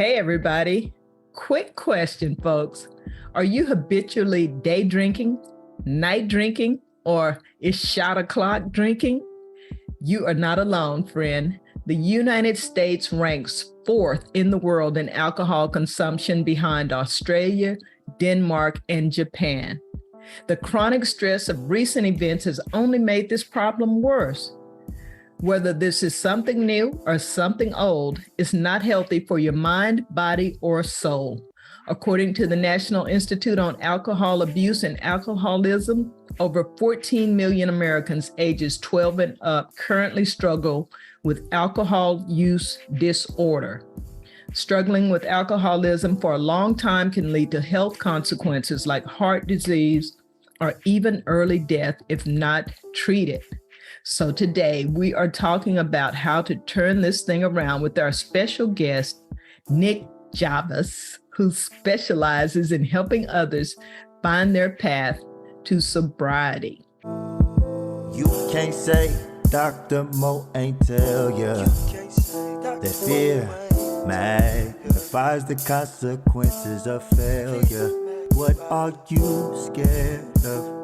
Hey, everybody. Quick question, folks. Are you habitually day drinking, night drinking, or is shot o'clock drinking? You are not alone, friend. The United States ranks fourth in the world in alcohol consumption behind Australia, Denmark, and Japan. The chronic stress of recent events has only made this problem worse. Whether this is something new or something old, it's not healthy for your mind, body, or soul. According to the National Institute on Alcohol Abuse and Alcoholism, over 14 million Americans ages 12 and up currently struggle with alcohol use disorder. Struggling with alcoholism for a long time can lead to health consequences like heart disease or even early death if not treated. So today we are talking about how to turn this thing around with our special guest, Nick Javas, who specializes in helping others find their path to sobriety. You can't say Dr. Mo ain't tell ya that fear magnifies the consequences of failure. What are you scared of?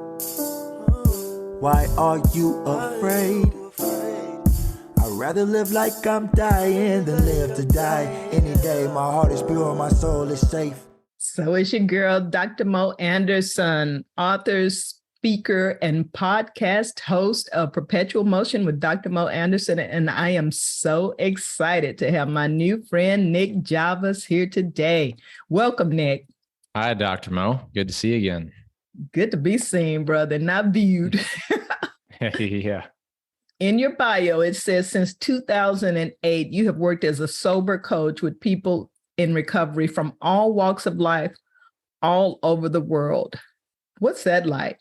Why are you afraid? I'd rather live like I'm dying than live to die. Any day, my heart is pure, my soul is safe. So it's your girl, Dr. Mo Anderson, author, speaker, and podcast host of Perpetual Motion with Dr. Mo Anderson. And I am so excited to have my new friend, Nick Javas, here today. Welcome, Nick. Hi, Dr. Mo. Good to see you again. Good to be seen, brother, not viewed. Yeah. In your bio, it says since 2008, you have worked as a sober coach with people in recovery from all walks of life, all over the world. What's that like?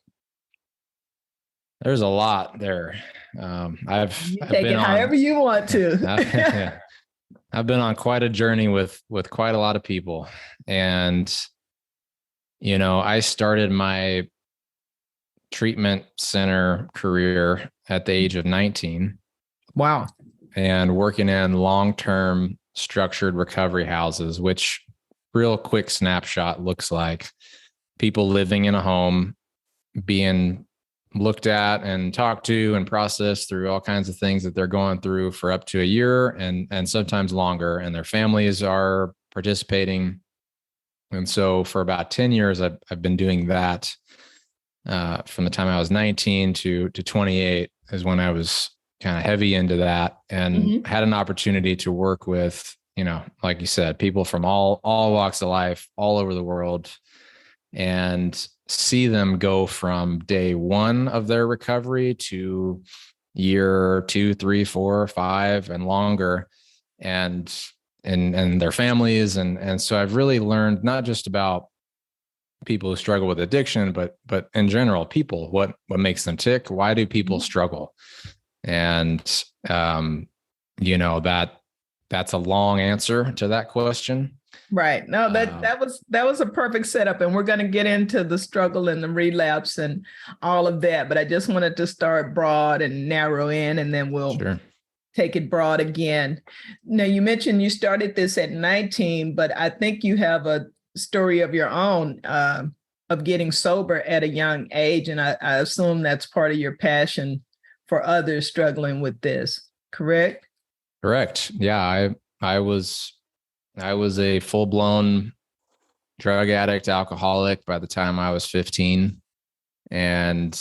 There's a lot there. I've take it however you want to. I've been on quite a journey with quite a lot of people. And, you know, I started my treatment center career at the age of 19. Wow. And working in long-term structured recovery houses, which real quick snapshot looks like people living in a home, being looked at and talked to and processed through all kinds of things that they're going through for up to a year and sometimes longer. And their families are participating. And so for about 10 years, I've been doing that. From the time I was 19 to 28 is when I was kind of heavy into that and had an opportunity to work with, you know, like you said, people from all walks of life, all over the world, and see them go from day one of their recovery to year 2, 3, 4, 5 and longer, and their families. And so I've really learned not just about people who struggle with addiction, but in general, people, what makes them tick? Why do people struggle? And, you know, that's a long answer to that question. Right. No, that was a perfect setup. And we're going to get into the struggle and the relapse and all of that. But I just wanted to start broad and narrow in, and then we'll take it broad again. Now, you mentioned you started this at 19, but I think you have a story of your own of getting sober at a young age. And I assume that's part of your passion for others struggling with this, correct? Correct. Yeah. I was a full-blown drug addict, alcoholic by the time I was 15 and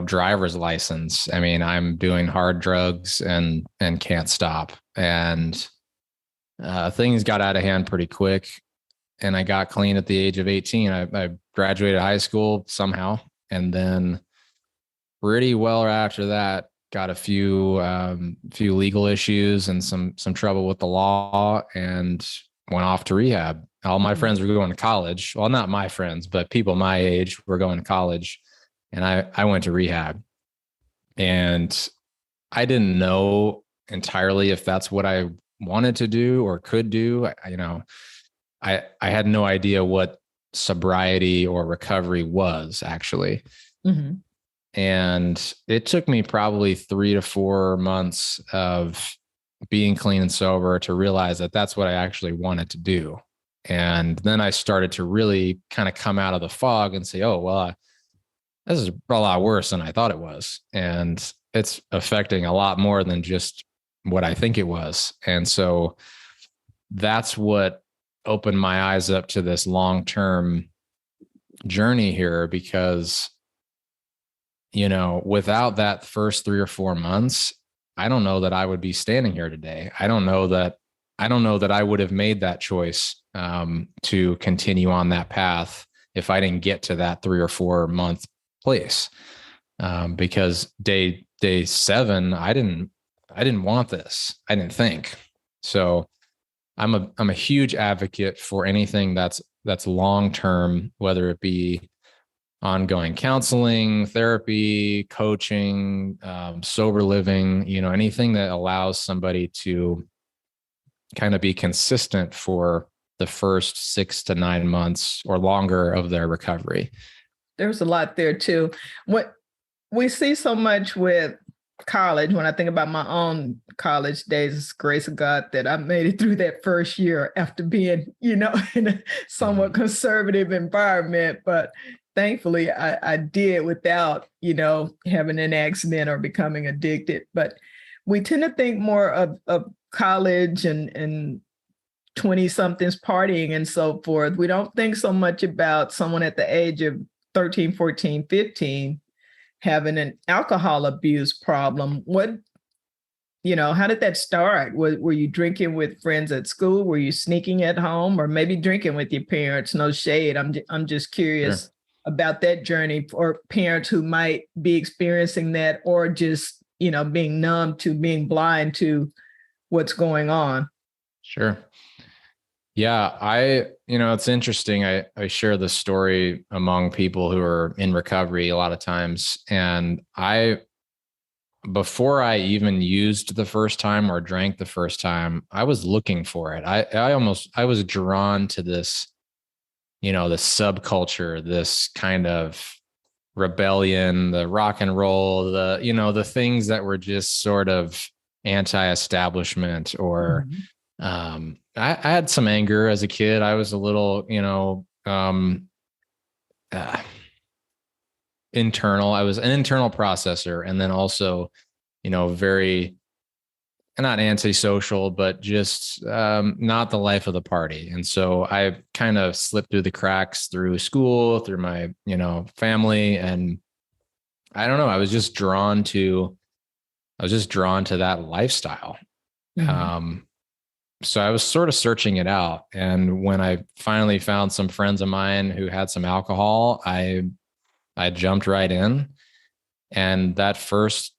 driver's license. I mean, I'm doing hard drugs and can't stop. And things got out of hand pretty quick. And I got clean at the age of 18. I graduated high school somehow. And then pretty well after that, got a few legal issues and some trouble with the law and went off to rehab. All my friends were going to college. Well, not my friends, but people my age were going to college. And I went to rehab. And I didn't know entirely if that's what I wanted to do or could do. I had no idea what sobriety or recovery was actually. Mm-hmm. And it took me probably 3 to 4 months of being clean and sober to realize that that's what I actually wanted to do. And then I started to really kind of come out of the fog and say, oh, well, this is a lot worse than I thought it was. And it's affecting a lot more than just what I think it was. And so that's what opened my eyes up to this long-term journey here, because, you know, without that first 3 or 4 months, I don't know that I would be standing here today. I don't know that I would have made that choice to continue on that path if I didn't get to that 3 or 4 month place. Because day 7, I didn't want this. I didn't think. So I'm a huge advocate for anything that's long-term, whether it be ongoing counseling, therapy, coaching, sober living, you know, anything that allows somebody to kind of be consistent for the first 6 to 9 months or longer of their recovery. There's a lot there too. What we see so much with college, when I think about my own college days, it's grace of God that I made it through that first year after being, you know, in a somewhat conservative environment. But thankfully, I did without, you know, having an accident or becoming addicted. But we tend to think more of college and 20-somethings partying and so forth. We don't think so much about someone at the age of 13, 14, 15 having an alcohol abuse problem. What, you know, how did that start? Were you drinking with friends at school? Were you sneaking at home, or maybe drinking with your parents? No shade. I'm just curious about that journey for parents who might be experiencing that, or just, you know, being numb to, being blind to what's going on. Sure. Yeah, you know, it's interesting. I share this story among people who are in recovery a lot of times. And before I even used the first time or drank the first time, I was looking for it. I was drawn to this, you know, the subculture, this kind of rebellion, the rock and roll, you know, the things that were just sort of anti-establishment or, I had some anger as a kid. I was a little, you know, internal. I was an internal processor, and then also, you know, very, not antisocial, but just not the life of the party. And so I kind of slipped through the cracks through school, through my, you know, family. And I don't know, I was just drawn to that lifestyle. So I was sort of searching it out. And when I finally found some friends of mine who had some alcohol, I jumped right in. And that first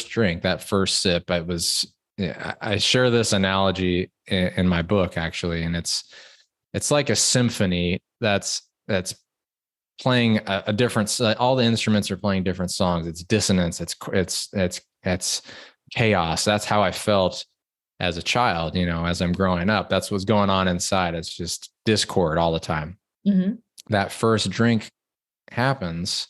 drink, that first sip, I share this analogy in my book, actually. And it's like a symphony that's playing a different, all the instruments are playing different songs. It's dissonance. It's chaos. That's how I felt as a child, you know, as I'm growing up. That's what's going on inside. It's just discord all the time. That first drink happens,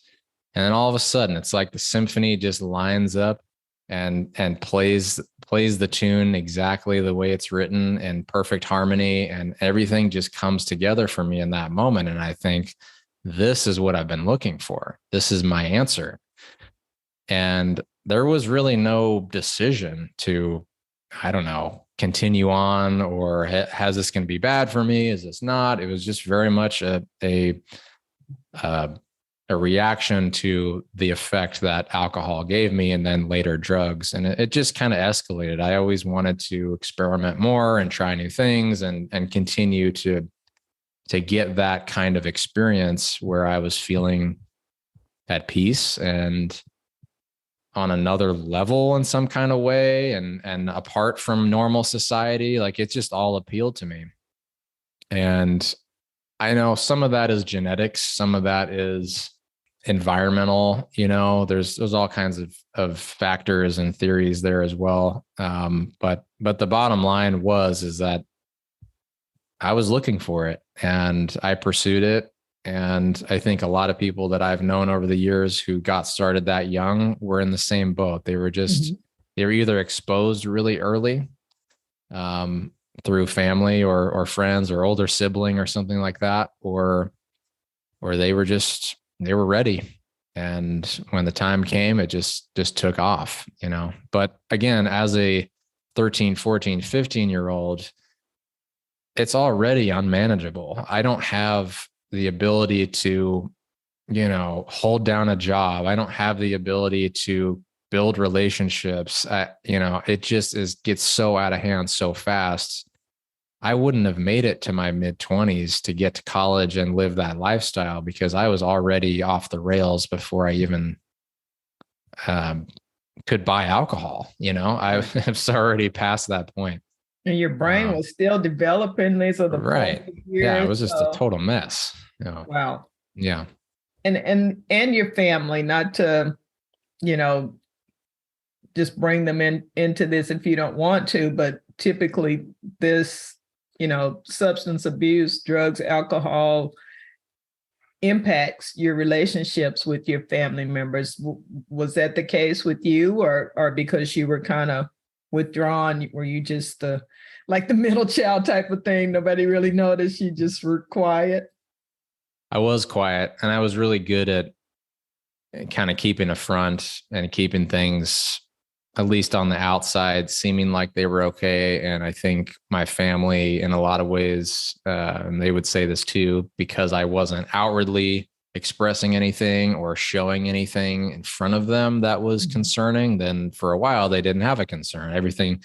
and then all of a sudden it's like the symphony just lines up and plays the tune exactly the way it's written in perfect harmony, and everything just comes together for me in that moment. And I think, this is what I've been looking for. This is my answer. And there was really no decision to, I don't know, continue on, or has this going to be bad for me? Is this not? It was just very much a reaction to the effect that alcohol gave me, and then later drugs. And it just kind of escalated. I always wanted to experiment more and try new things and continue to get that kind of experience where I was feeling at peace and on another level in some kind of way, and apart from normal society. Like, it just all appealed to me. And I know some of that is genetics, some of that is environmental, you know, there's all kinds of factors and theories there as well. But the bottom line is that I was looking for it, and I pursued it. And I think a lot of people that I've known over the years who got started that young were in the same boat. They were just, they were either exposed really early, through family or friends or older sibling or something like that, or they were ready. And when the time came, it just took off, But again, as a 13, 14, 15-year-old, it's already unmanageable. I don't have the ability to, hold down a job. I don't have the ability to build relationships. It just gets so out of hand so fast. I wouldn't have made it to my mid-20s to get to college and live that lifestyle, because I was already off the rails before I even could buy alcohol. I was already past that point. And your brain was still developing these are the right. Years, yeah, it was just a total mess. Wow. Yeah. And your family, not to, just bring them into this if you don't want to, but typically this, substance abuse, drugs, alcohol impacts your relationships with your family members. Was that the case with you, or because you were kind of withdrawn, were you just like the middle child type of thing? Nobody really noticed, you just were quiet? I was quiet, and I was really good at kind of keeping a front and keeping things, at least on the outside, seeming like they were okay. And I think my family, in a lot of ways, and they would say this too, because I wasn't outwardly expressing anything or showing anything in front of them that was concerning, then for a while they didn't have a concern. Everything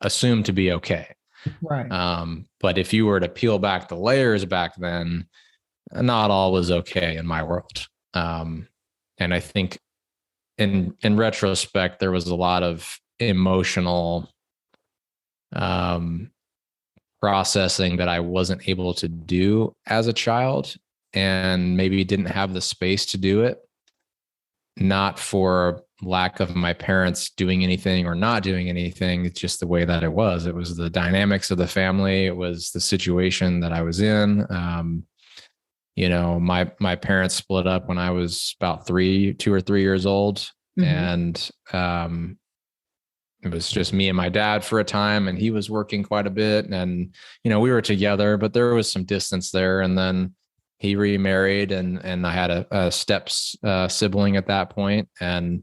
assumed to be okay. Right. But if you were to peel back the layers back then, not all was okay in my world. And I think in retrospect, there was a lot of emotional processing that I wasn't able to do as a child, and maybe didn't have the space to do it. Not for lack of my parents doing anything or not doing anything. It's just the way that it was. It was the dynamics of the family. It was the situation that I was in. My parents split up when I was about 2 or 3 years old. And it was just me and my dad for a time, and he was working quite a bit, and, we were together, but there was some distance there. And then he remarried, and I had a step sibling at that point. And,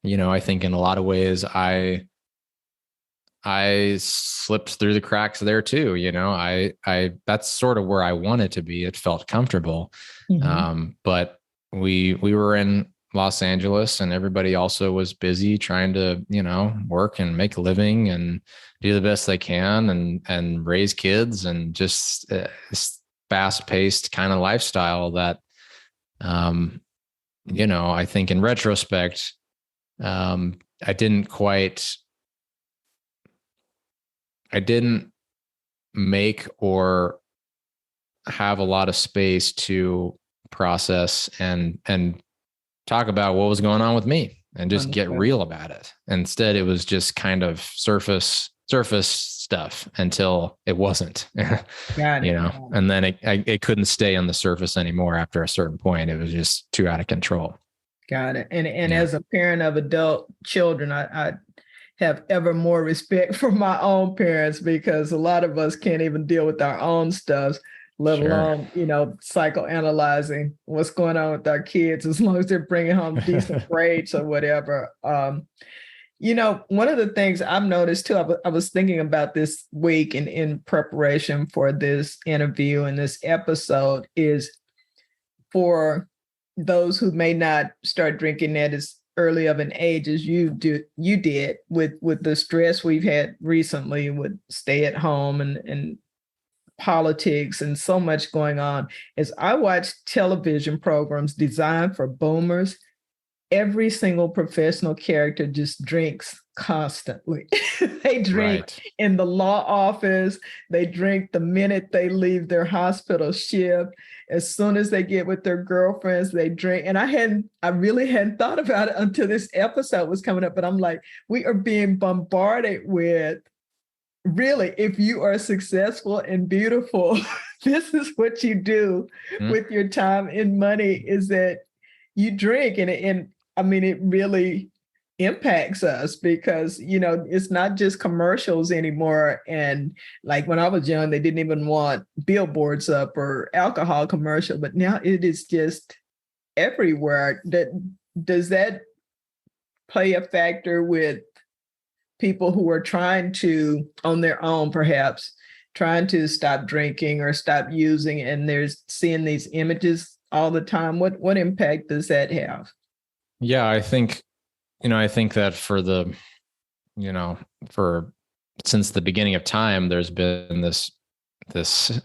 I think in a lot of ways I slipped through the cracks there too. That's sort of where I wanted to be. It felt comfortable. But we were in Los Angeles, and everybody also was busy trying to, work and make a living and do the best they can and raise kids, and just this fast-paced kind of lifestyle that, I think in retrospect, I didn't make or have a lot of space to process and talk about what was going on with me and just get real about it. Instead, it was just kind of surface stuff until it wasn't, and then it couldn't stay on the surface anymore. After a certain point, it was just too out of control. Got it. And as a parent of adult children, I have ever more respect for my own parents, because a lot of us can't even deal with our own stuff, let alone, psychoanalyzing what's going on with our kids, as long as they're bringing home decent grades or whatever. One of the things I've noticed too, I was thinking about this week in preparation for this interview and this episode, is for those who may not start drinking at as early of an age as you did, with the stress we've had recently with stay at home and politics and so much going on. As I watch television programs designed for boomers, every single professional character just drinks constantly. They drink in the law office. They drink the minute they leave their hospital shift. As soon as they get with their girlfriends, they drink. And I really hadn't thought about it until this episode was coming up. But I'm like, we are being bombarded with, really, if you are successful and beautiful, this is what you do with your time and money, is that you drink. And I mean, it really impacts us because, it's not just commercials anymore. And like when I was young, they didn't even want billboards up or alcohol commercial, but now it is just everywhere. Does that play a factor with people who are trying to, on their own, perhaps trying to stop drinking or stop using, and they're seeing these images all the time? What impact does that have? Yeah, I think that for since the beginning of time, there's been this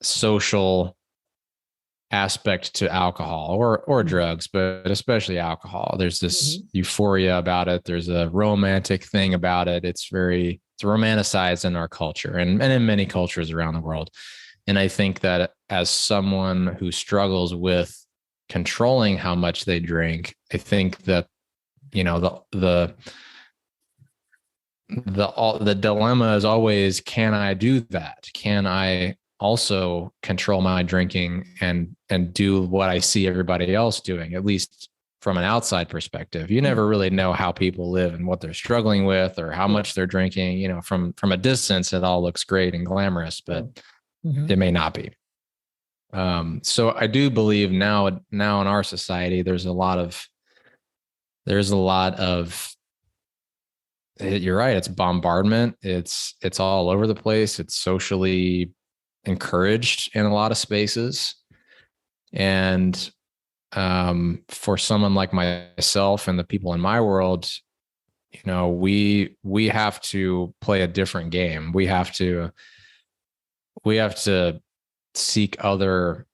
social aspect to alcohol or drugs, but especially alcohol. There's this euphoria about it. There's a romantic thing about it. It's romanticized in our culture and in many cultures around the world. And I think that as someone who struggles with controlling how much they drink, I think that, the dilemma is always, can I do that? Can I also control my drinking and do what I see everybody else doing, at least from an outside perspective? You never really know how people live and what they're struggling with or how much they're drinking. From a distance, it all looks great and glamorous, but it may not be. So I do believe now in our society, there's a lot of, you're right. It's bombardment. It's all over the place. It's socially encouraged in a lot of spaces. And for someone like myself and the people in my world, we have to play a different game. We have to seek other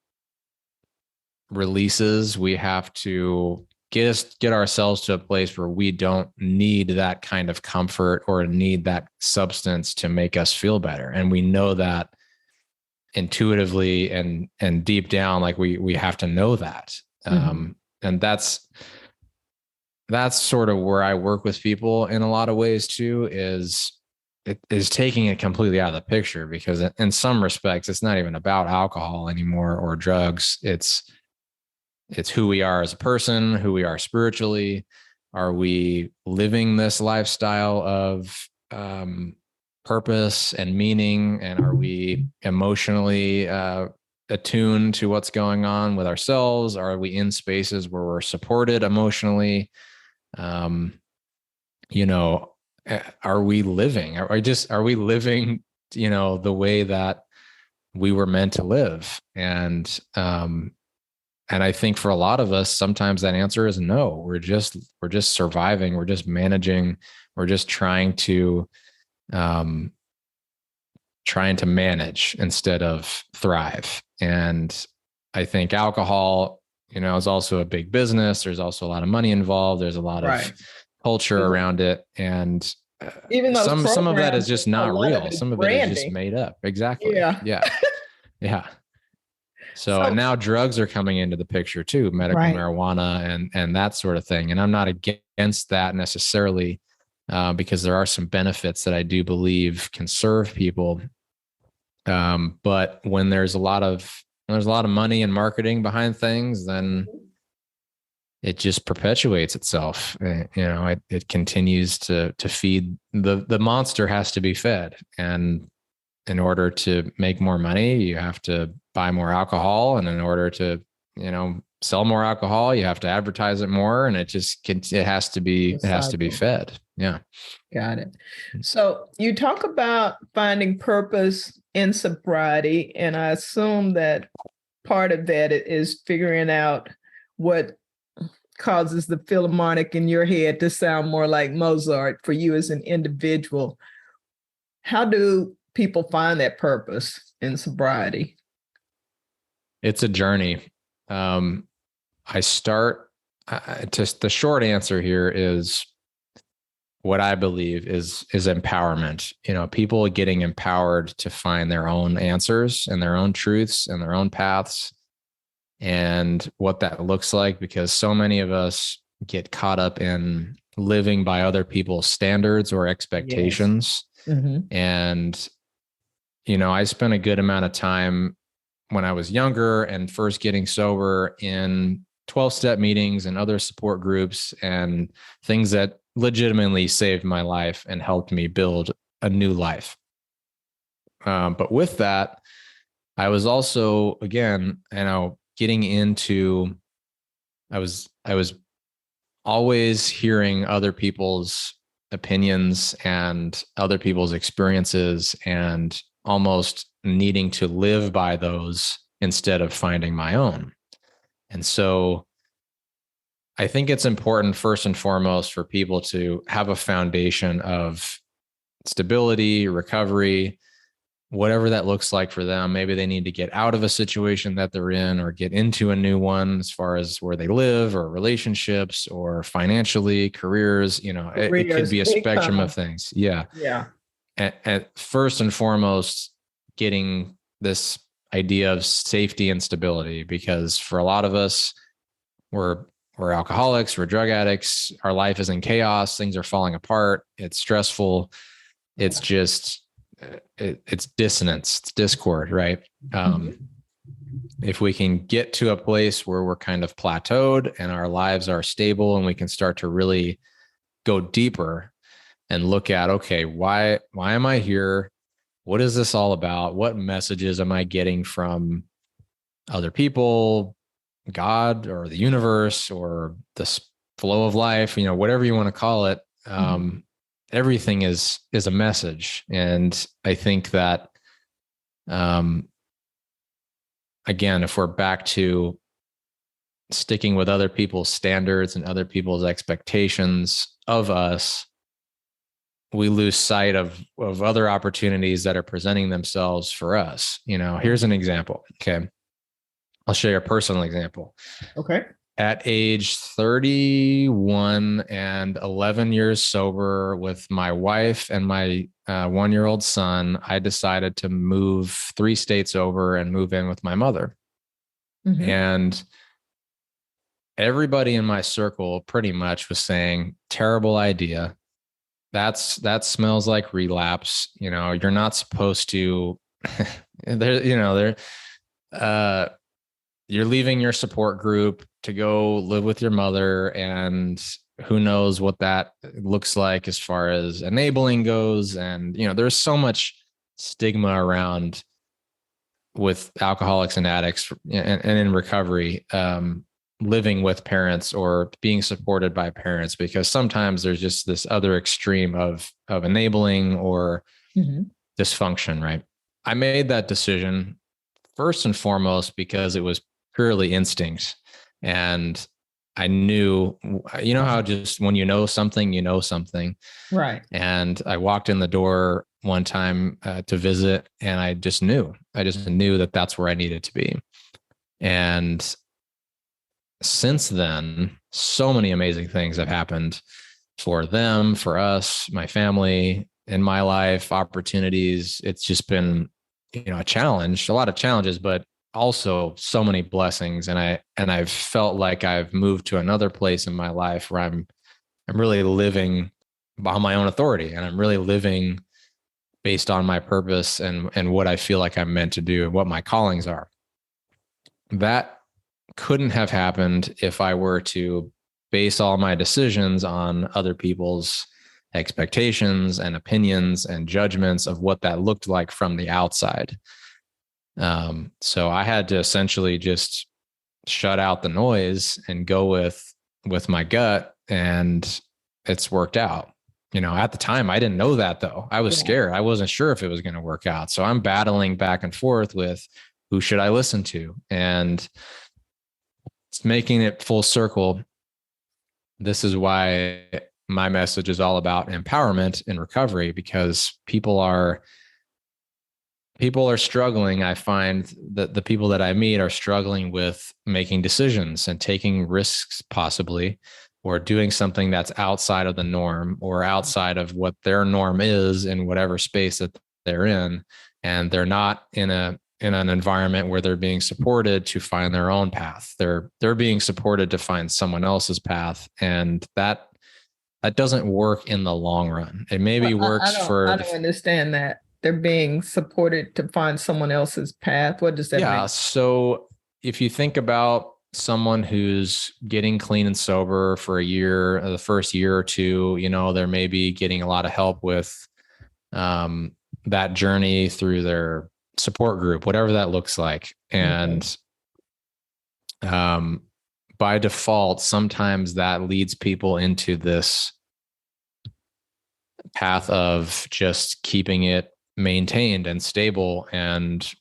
releases. We have to get ourselves to a place where we don't need that kind of comfort or need that substance to make us feel better. And we know that intuitively and deep down, like we have to know that. And that's sort of where I work with people in a lot of ways too, is taking it completely out of the picture, because in some respects, it's not even about alcohol anymore or drugs. It's who we are as a person, who we are spiritually. Are we living this lifestyle of purpose and meaning? And are we emotionally attuned to what's going on with ourselves? Are we in spaces where we're supported emotionally? Are we living? Are we living, the way that we were meant to live? And I think for a lot of us, sometimes that answer is no. We're just surviving. We're just managing. We're just trying to manage instead of thrive. And I think alcohol, is also a big business. There's also a lot of money involved. There's a lot of culture around it. And even though some of that is just not real. Some of it is just made up. Exactly. Yeah. So now drugs are coming into the picture too, medical marijuana and that sort of thing. And I'm not against that necessarily, because there are some benefits that I do believe can serve people. But when there's a lot of money and marketing behind things, then it just perpetuates itself. It continues to feed the monster. Has to be fed, and in order to make more money, you have to buy more alcohol. And in order to, sell more alcohol, you have to advertise it more. And it has to be fed. Yeah. Got it. So you talk about finding purpose in sobriety. And I assume that part of that is figuring out what causes the Philharmonic in your head to sound more like Mozart for you as an individual. How do people find that purpose in sobriety? It's a journey. The short answer here is what I believe is empowerment. People getting empowered to find their own answers and their own truths and their own paths and what that looks like, because so many of us get caught up in living by other people's standards or expectations. Yes. And I spent a good amount of time when I was younger and first getting sober in 12-step meetings and other support groups and things that legitimately saved my life and helped me build a new life. But with that, I was also, again, getting into, I was always hearing other people's opinions and other people's experiences and almost needing to live by those instead of finding my own. And so I think it's important, first and foremost, for people to have a foundation of stability, recovery, whatever that looks like for them. Maybe they need to get out of a situation that they're in or get into a new one, as far as where they live or relationships or financially, careers. It could be a spectrum of things. Yeah. Yeah. And first and foremost, getting this idea of safety and stability, because for a lot of us, we're alcoholics, we're drug addicts. Our life is in chaos. Things are falling apart. It's stressful. It's just, it's dissonance, it's discord, right? If we can get to a place where we're kind of plateaued and our lives are stable, and we can start to really go deeper and look at, okay, why am I here? What is this all about? What messages am I getting from other people, God, or the universe, or the flow of life, whatever you want to call it? Everything is a message. And I think that, again, if we're back to sticking with other people's standards and other people's expectations of us, we lose sight of other opportunities that are presenting themselves for us. Here's an example. Okay. I'll share a personal example. Okay. At age 31 and 11 years sober with my wife and my 1-year-old son, I decided to move 3 states over and move in with my mother. And everybody in my circle pretty much was saying, terrible idea. That smells like relapse. You're not supposed to, you're leaving your support group to go live with your mother, and who knows what that looks like as far as enabling goes. And, there's so much stigma around with alcoholics and addicts and in recovery, living with parents or being supported by parents, because sometimes there's just this other extreme of enabling or dysfunction, right? I made that decision first and foremost because it was purely instinct. And I knew, how just when you know something. Right. And I walked in the door one time to visit, and I just knew that that's where I needed to be. And since then, so many amazing things have happened for them, for us, my family, in my life, opportunities. It's just been, a challenge, a lot of challenges, but also so many blessings. And I've felt like I've moved to another place in my life where I'm really living on my own authority, and I'm really living based on my purpose and what I feel like I'm meant to do and what my callings are. That couldn't have happened if I were to base all my decisions on other people's expectations and opinions and judgments of what that looked like from the outside. So I had to essentially just shut out the noise and go with my gut, and it's worked out. At the time, I didn't know that, though. I was scared. I wasn't sure if it was going to work out. So I'm battling back and forth with who should I listen to? And it's making it full circle. This is why my message is all about empowerment in recovery, because people are struggling. I find that the people that I meet are struggling with making decisions and taking risks, possibly, or doing something that's outside of the norm or outside of what their norm is in whatever space that they're in. And they're not in an environment where they're being supported to find their own path. They're being supported to find someone else's path. And that doesn't work in the long run. It maybe works for. I don't understand that. They're being supported to find someone else's path. What does that mean? Yeah. So if you think about someone who's getting clean and sober for a year, the first year or two, they're maybe getting a lot of help with that journey through their support group, whatever that looks like. And by default, sometimes that leads people into this path of just keeping it maintained and stable and,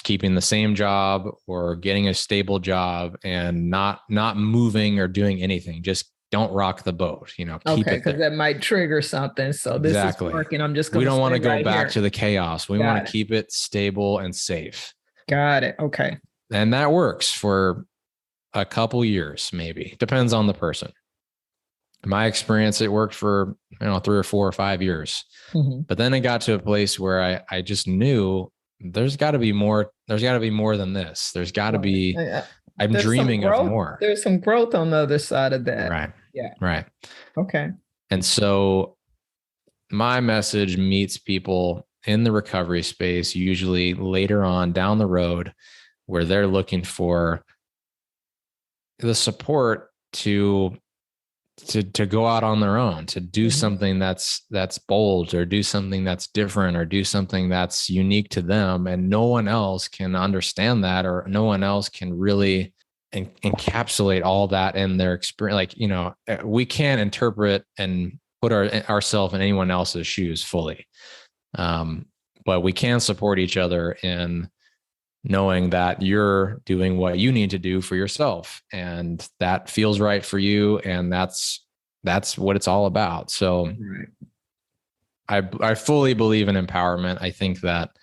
keeping the same job or getting a stable job and not moving or doing anything. Just don't rock the boat, keep it because that might trigger something. So this is working. I'm just going to, we don't want to go back to the chaos. We want to keep it stable and safe. Got it. Okay. And that works for a couple years, maybe. Depends on the person. In my experience, it worked for, 3 or 4 or 5 years. But then it got to a place where I just knew there's got to be more. There's got to be more than this. There's got to be, I'm dreaming of more. There's some growth on the other side of that. Right. Yeah. Right. Okay. And so my message meets people in the recovery space, usually later on down the road, where they're looking for the support to go out on their own, to do something that's bold, or do something that's different, or do something that's unique to them. And no one else can understand that, or no one else can really encapsulate all that in their experience. Like, we can't interpret and put ourselves in anyone else's shoes fully. But we can support each other in knowing that you're doing what you need to do for yourself, and that feels right for you. And that's what it's all about. So I fully believe in empowerment. I think that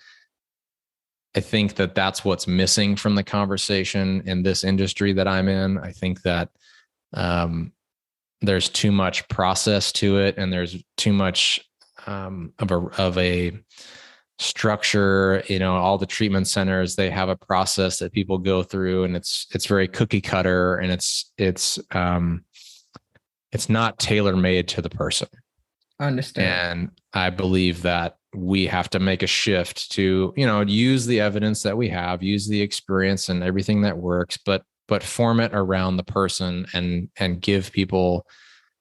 that's what's missing from the conversation in this industry that I'm in. I think that there's too much process to it, and there's too much of a structure. All the treatment centers, they have a process that people go through, and it's very cookie cutter, and it's not tailor-made to the person. I understand. And I believe that we have to make a shift to, use the evidence that we have, use the experience and everything that works, but form it around the person, and give people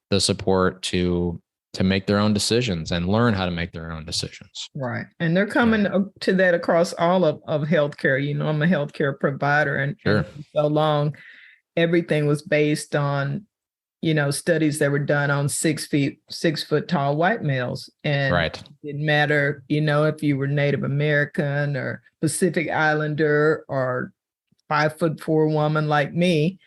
the support to make their own decisions and learn how to make their own decisions. Right. And they're coming to that across all of healthcare. I'm a healthcare provider, and for so long, everything was based on, studies that were done on 6 foot tall white males. And it didn't matter, if you were Native American or Pacific Islander or 5'4" woman like me.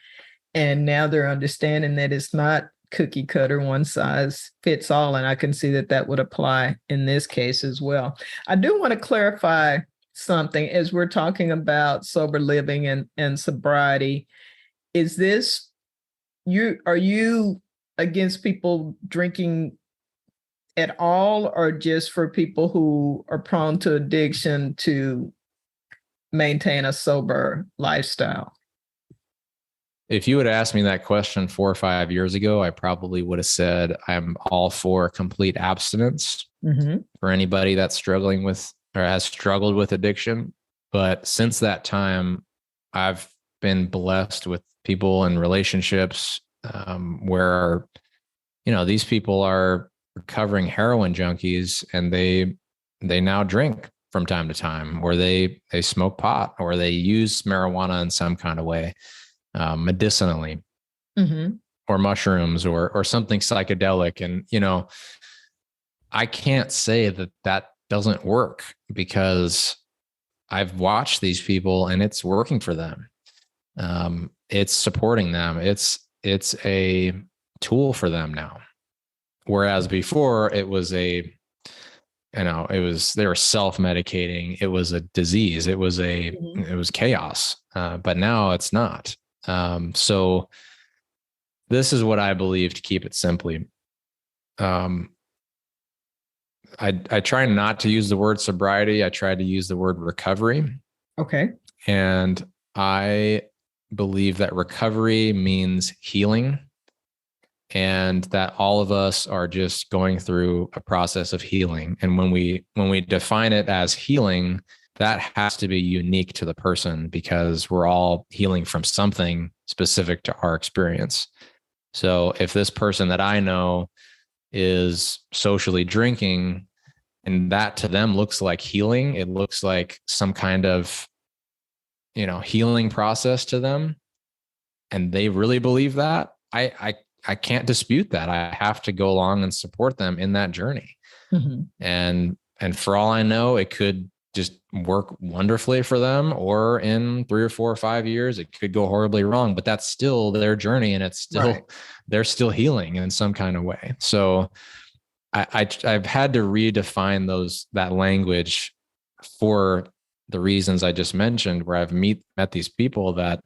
And now they're understanding that it's not cookie cutter, one size fits all. And I can see that would apply in this case as well. I do want to clarify something as we're talking about sober living and sobriety. Is this, are you against people drinking at all, or just for people who are prone to addiction to maintain a sober lifestyle? If you would ask me that question 4 or 5 years ago, I probably would have said I'm all for complete abstinence for anybody that's struggling with or has struggled with addiction. But since that time, I've been blessed with people and relationships where, these people are recovering heroin junkies, and they now drink from time to time, or they smoke pot, or they use marijuana in some kind of way. Medicinally, or mushrooms, or something psychedelic. And, I can't say that doesn't work, because I've watched these people and it's working for them. It's supporting them. It's a tool for them now. Whereas before it was they were self-medicating. It was a disease. It was chaos. But now it's not. So this is what I believe, to keep it simply. I try not to use the word sobriety. I try to use the word recovery. Okay. And I believe that recovery means healing, and that all of us are just going through a process of healing. And when we define it as healing, that has to be unique to the person because we're all healing from something specific to our experience. So if this person that I know is socially drinking and that to them looks like healing, it looks like some kind of, healing process to them, and they really believe that, I can't dispute that. I have to go along and support them in that journey. Mm-hmm. And for all I know, it could just work wonderfully for them, or in 3 or 4 or 5 years, it could go horribly wrong, but that's still their journey, and it's still, right, they're still healing in some kind of way. So I've had to redefine that language for the reasons I just mentioned, where I've met these people that,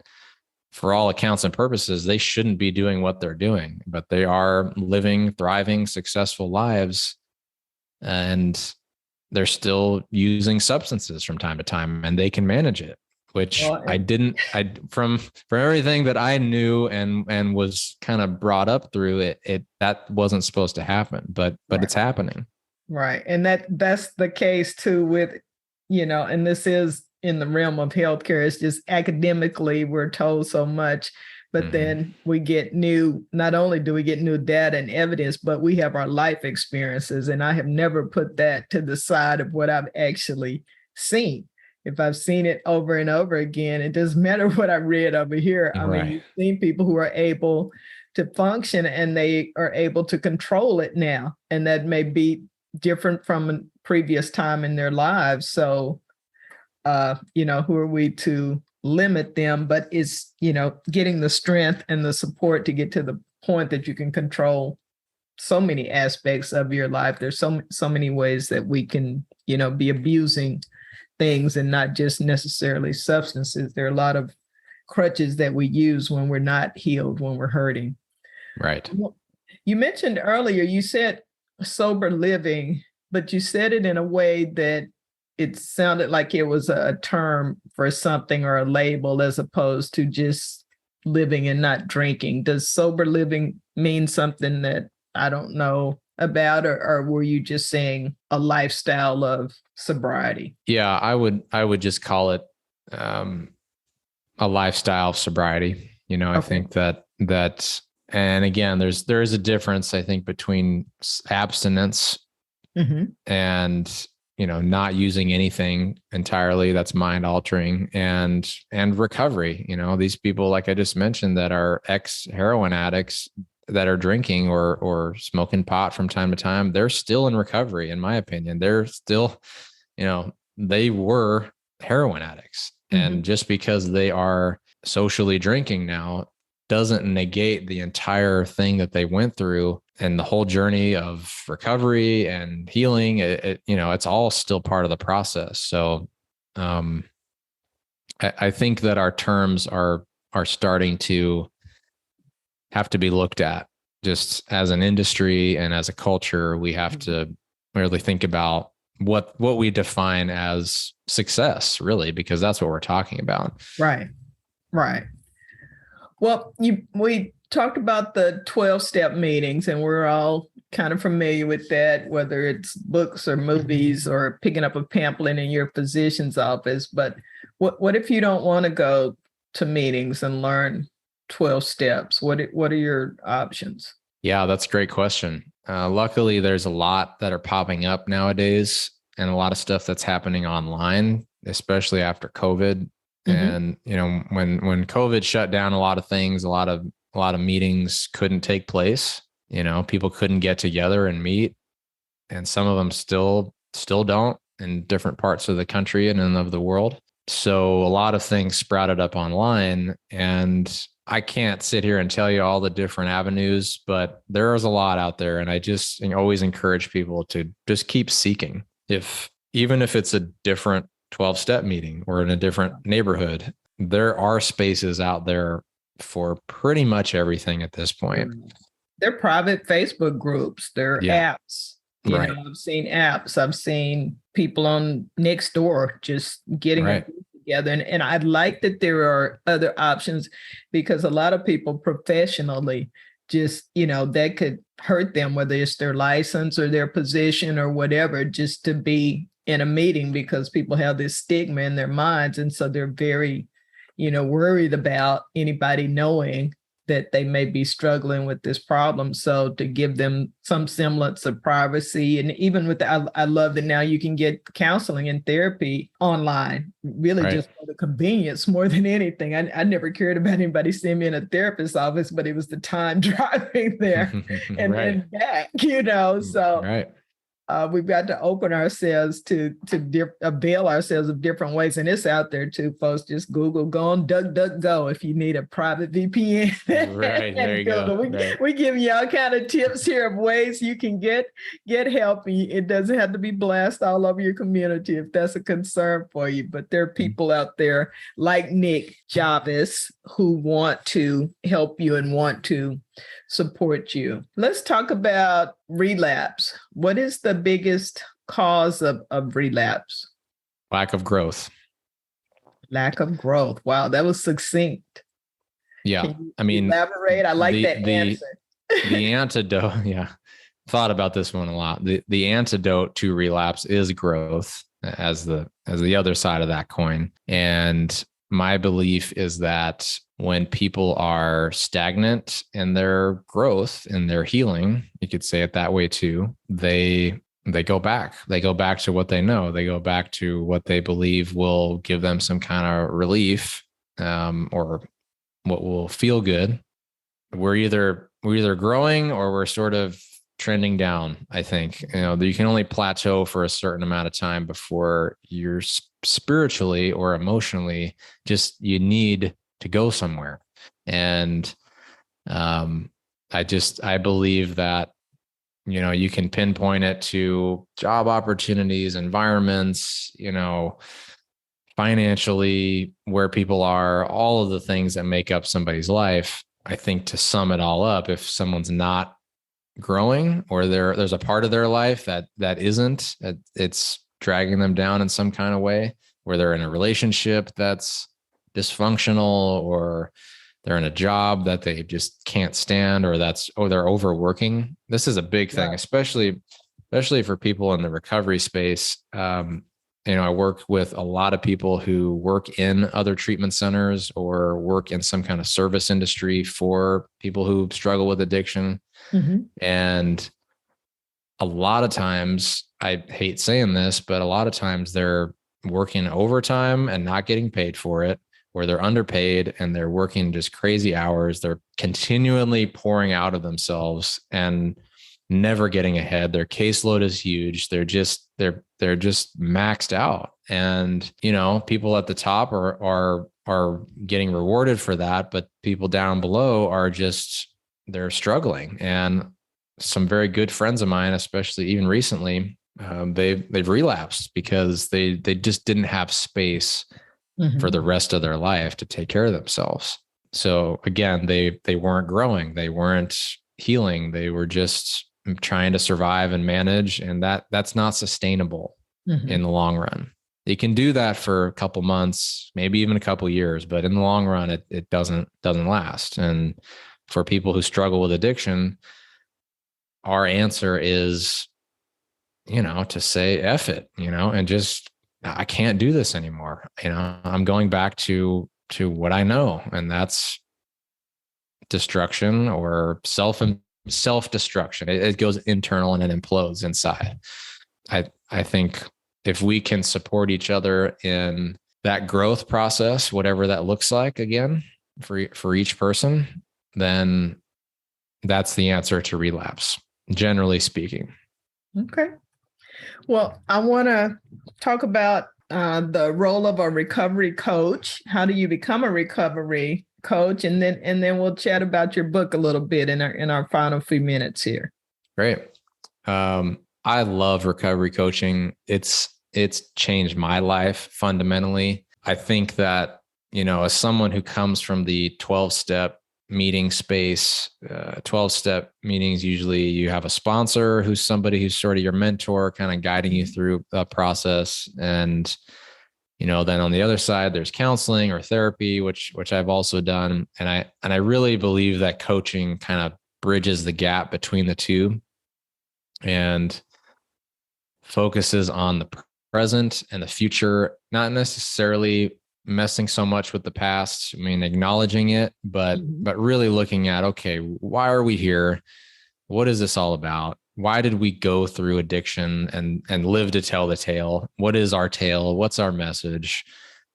for all accounts and purposes, they shouldn't be doing what they're doing, but they are living, thriving, successful lives, and they're still using substances from time to time, and they can manage it, which from everything that I knew and was kind of brought up through it, that wasn't supposed to happen, but right, it's happening. Right. And that's the case too with, and this is in the realm of healthcare. It's just academically, we're told so much, but mm-hmm, then we get not only do we get new data and evidence, but we have our life experiences. And I have never put that to the side of what I've actually seen. If I've seen it over and over again, it doesn't matter what I read over here. I mean, you've seen people who are able to function and they are able to control it now. And that may be different from a previous time in their lives. So, who are we to limit them? But it's, getting the strength and the support to get to the point that you can control so many aspects of your life. There's so many ways that we can, be abusing things, and not just necessarily substances. There are a lot of crutches that we use when we're not healed, when we're hurting. Right. You mentioned earlier, you said sober living, but you said it in a way that it sounded like it was a term for something or a label, as opposed to just living and not drinking. Does sober living mean something that I don't know about, or were you just saying a lifestyle of sobriety? Yeah, I would just call it a lifestyle of sobriety. Okay. I think that, and again, there is a difference, I think, between abstinence, mm-hmm, and not using anything entirely that's mind altering, and recovery. These people, like I just mentioned, that are ex-heroin addicts that are drinking or smoking pot from time to time, they're still in recovery, in my opinion. They're still, they were heroin addicts. Mm-hmm. And just because they are socially drinking now doesn't negate the entire thing that they went through and the whole journey of recovery and healing. It's all still part of the process. So I think that our terms are starting to have to be looked at just as an industry and as a culture. We have to really think about what we define as success, really, because that's what we're talking about. Right. Well, we talked about the 12-step meetings, and we're all kind of familiar with that, whether it's books or movies or picking up a pamphlet in your physician's office. But what if you don't want to go to meetings and learn 12 steps? What are your options? Yeah, that's a great question. Luckily, there's a lot that are popping up nowadays, and a lot of stuff that's happening online, especially after COVID. Mm-hmm. And when COVID shut down a lot of things, a lot of meetings couldn't take place. People couldn't get together and meet, and some of them still don't in different parts of the country and of the world. So a lot of things sprouted up online, and I can't sit here and tell you all the different avenues, but there is a lot out there. And I just always encourage people to just keep seeking. Even if it's a different 12-step meeting or in a different neighborhood, there are spaces out there for pretty much everything at this point. They're private Facebook groups. They're apps. Right. I've seen apps. I've seen people on Nextdoor just getting together. And I like that there are other options, because a lot of people professionally just, that could hurt them, whether it's their license or their position or whatever, just to be in a meeting because people have this stigma in their minds. And so they're very, worried about anybody knowing that they may be struggling with this problem. So to give them some semblance of privacy, and even with I love that now you can get counseling and therapy online, really Right. just for the convenience more than anything. I never cared about anybody seeing me in a therapist's office, but it was the time driving there and, Right. and back, so. Right. We've got to open ourselves to avail ourselves of different ways. And it's out there too, folks. Just Google, go on DuckDuckGo if you need a private VPN. Right. There you go. We give you all kind of tips here of ways you can get help. It doesn't have to be blast all over your community if that's a concern for you. But there are people out there like Nick Jarvis who want to help you and want to support you. Let's talk about relapse. What is the biggest cause of relapse? Lack of growth. Lack of growth. Wow, that was succinct. Yeah. Elaborate. I like that answer. The antidote. Yeah. Thought about this one a lot. The antidote to relapse is growth as the other side of that coin. And my belief is that when people are stagnant in their growth, in their healing, you could say it that way too, they go back. They go back to what they know. They go back to what they believe will give them some kind of relief, or what will feel good. We're either growing or we're sort of trending down. I think, you can only plateau for a certain amount of time before you're spiritually or emotionally you need to go somewhere. And I believe that, you can pinpoint it to job opportunities, environments, financially, where people are, all of the things that make up somebody's life. I think to sum it all up, if someone's not growing or there's a part of their life that isn't, it's dragging them down in some kind of way, where they're in a relationship that's dysfunctional, or they're in a job that they just can't stand, or they're overworking. This is a big thing, especially for people in the recovery space. I work with a lot of people who work in other treatment centers or work in some kind of service industry for people who struggle with addiction. Mm-hmm. And a lot of times, I hate saying this, but a lot of times they're working overtime and not getting paid for it, or they're underpaid and they're working just crazy hours. They're continually pouring out of themselves and never getting ahead. Their caseload is huge. They're just maxed out. And, people at the top are getting rewarded for that, but people down below they're struggling. And some very good friends of mine, especially even recently, they've relapsed because they just didn't have space for the rest of their life to take care of themselves. So again, they weren't growing, they weren't healing, they were just trying to survive and manage, and that's not sustainable in the long run. You can do that for a couple months, maybe even a couple years, but in the long run, it doesn't last. And for people who struggle with addiction, our answer is, to say F it, and just, I can't do this anymore. I'm going back to what I know, and that's destruction or self-destruction. It goes internal and it implodes inside. I think if we can support each other in that growth process, whatever that looks like, again, for each person, then that's the answer to relapse, generally speaking. Okay. Well, I want to talk about the role of a recovery coach. How do you become a recovery coach? And then we'll chat about your book a little bit in our final few minutes here. Great. I love recovery coaching. It's changed my life fundamentally. I think that, as someone who comes from the 12-step meeting space, 12-step meetings, usually you have a sponsor who's somebody who's sort of your mentor, kind of guiding you through a process. And, then on the other side, there's counseling or therapy, which I've also done. And I really believe that coaching kind of bridges the gap between the two and focuses on the present and the future, not necessarily messing so much with the past. I mean, acknowledging it, but really looking at, okay, why are we here? What is this all about? Why did we go through addiction and live to tell the tale? What is our tale? What's our message?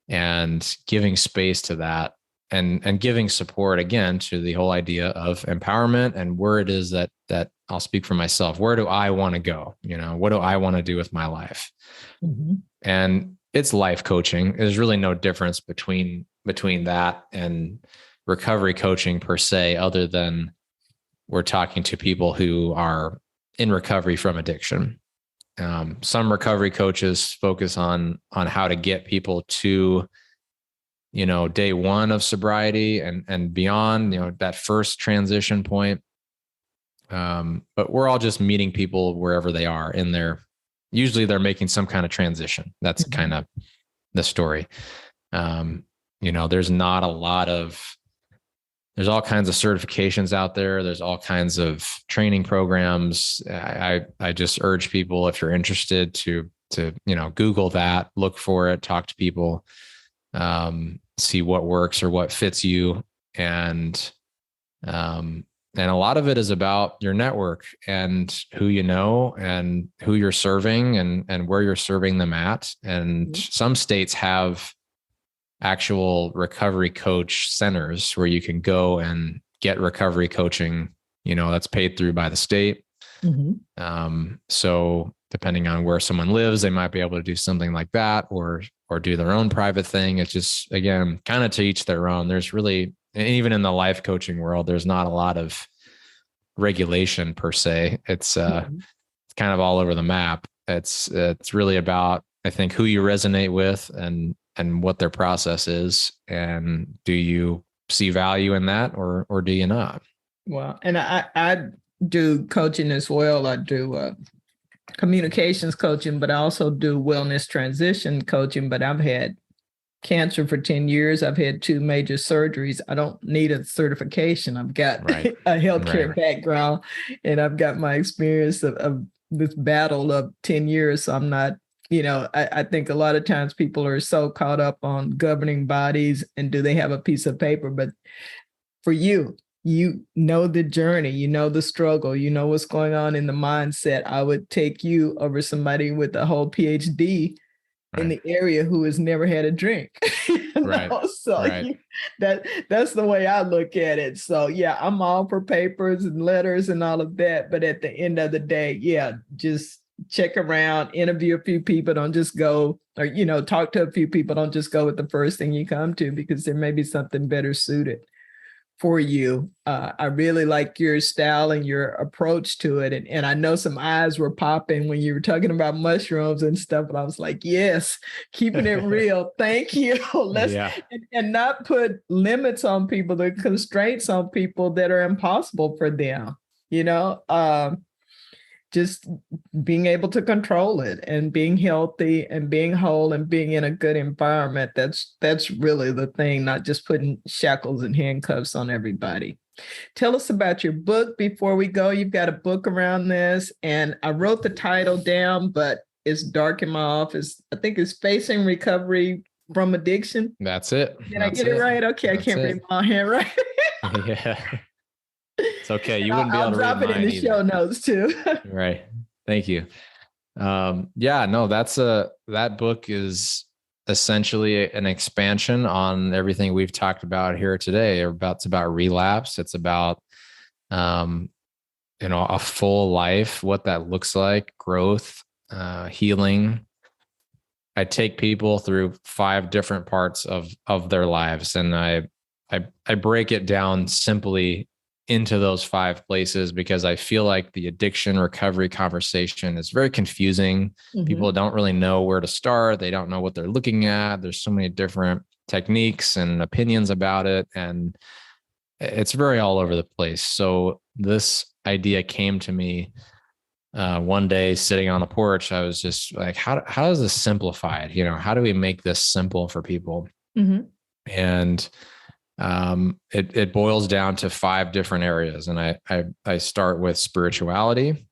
And giving space to that, and giving support again to the whole idea of empowerment, and where it is that I'll speak for myself. Where do I want to go? You know, what do I want to do with my life? And it's life coaching. There's really no difference between that and recovery coaching per se, other than we're talking to people who are in recovery from addiction. Some recovery coaches focus on how to get people to, you know, day one of sobriety and beyond, you know, that first transition point. But we're all just meeting people wherever they are in their, usually they're making some kind of transition. That's kind of the story. You know, there's all kinds of certifications out there. There's all kinds of training programs. I just urge people, if you're interested, to, you know, Google that, look for it, talk to people, see what works or what fits you. And a lot of it is about your network and who you know and who you're serving and where you're serving them at. And some states have actual recovery coach centers where you can go and get recovery coaching, you know, that's paid through by the state. So depending on where someone lives, they might be able to do something like that or do their own private thing. It's just, again, kind of to each their own. There's really, even in the life coaching world, there's not a lot of regulation per se. It's kind of all over the map. It's really about, I think, who you resonate with and what their process is, and do you see value in that or do you not? Well, and I do coaching as well. I do communications coaching, but I also do wellness transition coaching. But I've had cancer for 10 years. I've had 2 major surgeries. I don't need a certification. I've got a healthcare background, and I've got my experience of this battle of 10 years. So I'm not, you know, I think a lot of times people are so caught up on governing bodies and do they have a piece of paper? But for you, you know the journey, you know the struggle, you know what's going on in the mindset. I would take you over somebody with a whole PhD in the area who has never had a drink. So that's the way I look at it. So yeah, I'm all for papers and letters and all of that. But at the end of the day, yeah, just check around, interview a few people. Don't just go, or, you know, talk to a few people. Don't just go with the first thing you come to, because there may be something better suited for you. I really like your style and your approach to it. And I know some eyes were popping when you were talking about mushrooms and stuff. And I was like, yes, keeping it real. Thank you. And not put limits on people, the constraints on people that are impossible for them, you know, just being able to control it and being healthy and being whole and being in a good environment. That's really the thing, not just putting shackles and handcuffs on everybody. Tell us about your book before we go. You've got a book around this, and I wrote the title down, but it's dark in my office. I think it's Facing Recovery from Addiction. That's it. Did I get it right? Okay, I can't read my handwriting. Yeah. It's okay. You wouldn't be able to read mine in the either. show notes too. Right. Thank you. Yeah, no, that book is essentially an expansion on everything we've talked about here today. It's about relapse. It's about, a full life, what that looks like, growth, healing. I take people through 5 different parts of their lives, and I break it down simply into those 5 places, because I feel like the addiction recovery conversation is very confusing. People don't really know where to start. They don't know what they're looking at. There's so many different techniques and opinions about it, and it's very all over the place. So this idea came to me one day sitting on the porch. I was just like, how does this simplify it? You know, how do we make this simple for people? And it boils down to 5 different areas. And I start with spirituality,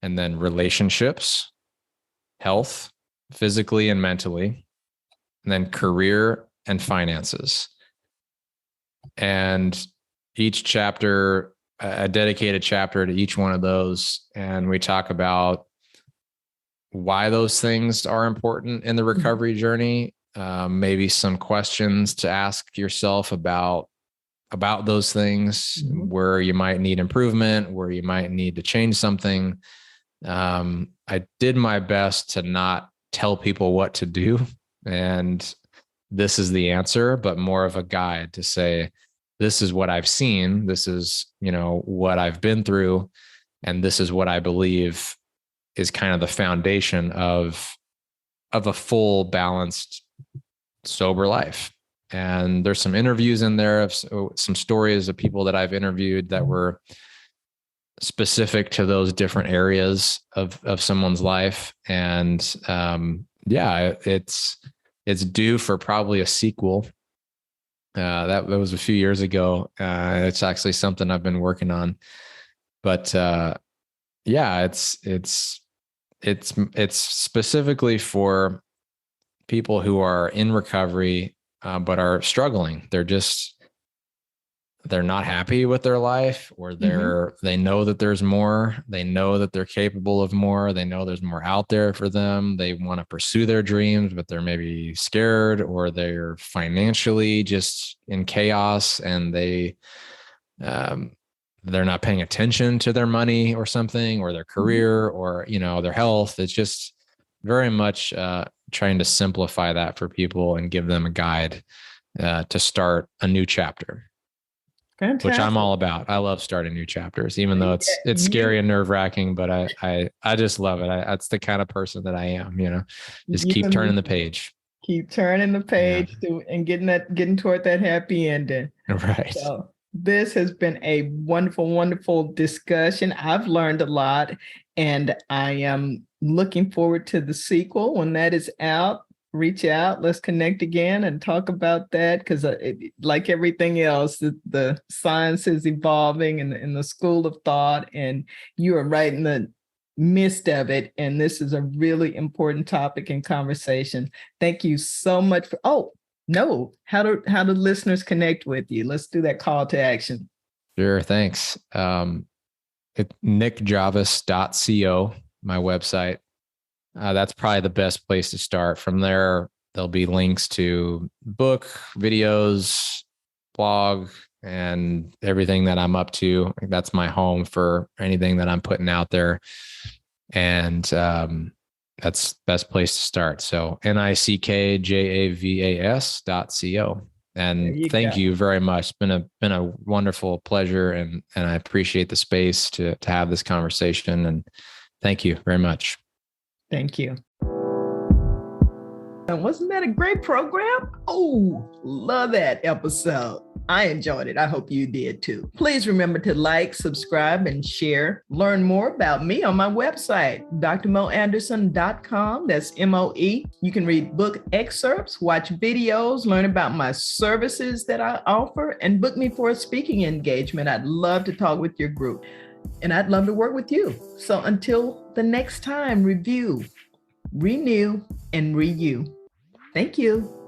and then relationships, health, physically and mentally, and then career and finances. And each chapter, a dedicated chapter to each one of those. And we talk about why those things are important in the recovery journey. Maybe some questions to ask yourself about those things, where you might need improvement, where you might need to change something. I did my best to not tell people what to do, and this is the answer, but more of a guide to say, this is what I've seen. This is, what I've been through. And this is what I believe is kind of the foundation of a full, balanced, sober life. And there's some interviews in there of some stories of people that I've interviewed that were specific to those different areas of someone's life. And it's due for probably a sequel. That was a few years ago. It's actually something I've been working on, but it's specifically for people who are in recovery, but are struggling. They're not happy with their life, or they know that there's more. They know that they're capable of more. They know there's more out there for them. They want to pursue their dreams, but they're maybe scared, or they're financially just in chaos, and they're not paying attention to their money or something, or their career, or, their health. It's just very much trying to simplify that for people and give them a guide to start a new chapter. Fantastic. Which I'm all about. I love starting new chapters, even though it's scary and nerve wracking, but I just love it. That's the kind of person that I am, just keep turning the page. Keep turning the page and getting toward that happy ending. Right. So this has been a wonderful, wonderful discussion. I've learned a lot, and I am looking forward to the sequel when that is out. Reach out, let's connect again and talk about that, because like everything else, the science is evolving in the school of thought, and you are right in the midst of it. And this is a really important topic and conversation. Thank you so much for, how do listeners connect with you? Let's do that call to action. Sure, thanks. nickjarvis.co, my website. That's probably the best place to start. From there, there'll be links to book, videos, blog, and everything that I'm up to. That's my home for anything that I'm putting out there. And that's the best place to start. So nickjavas.co. And thank you very much. It's been a wonderful pleasure, and I appreciate the space to have this conversation. And thank you very much. Thank you. And wasn't that a great program? Oh, love that episode. I enjoyed it. I hope you did too. Please remember to like, subscribe, and share. Learn more about me on my website, drmoanderson.com. That's MOE. You can read book excerpts, watch videos, learn about my services that I offer, and book me for a speaking engagement. I'd love to talk with your group, and I'd love to work with you. So until the next time, review, renew, and renew. Thank you.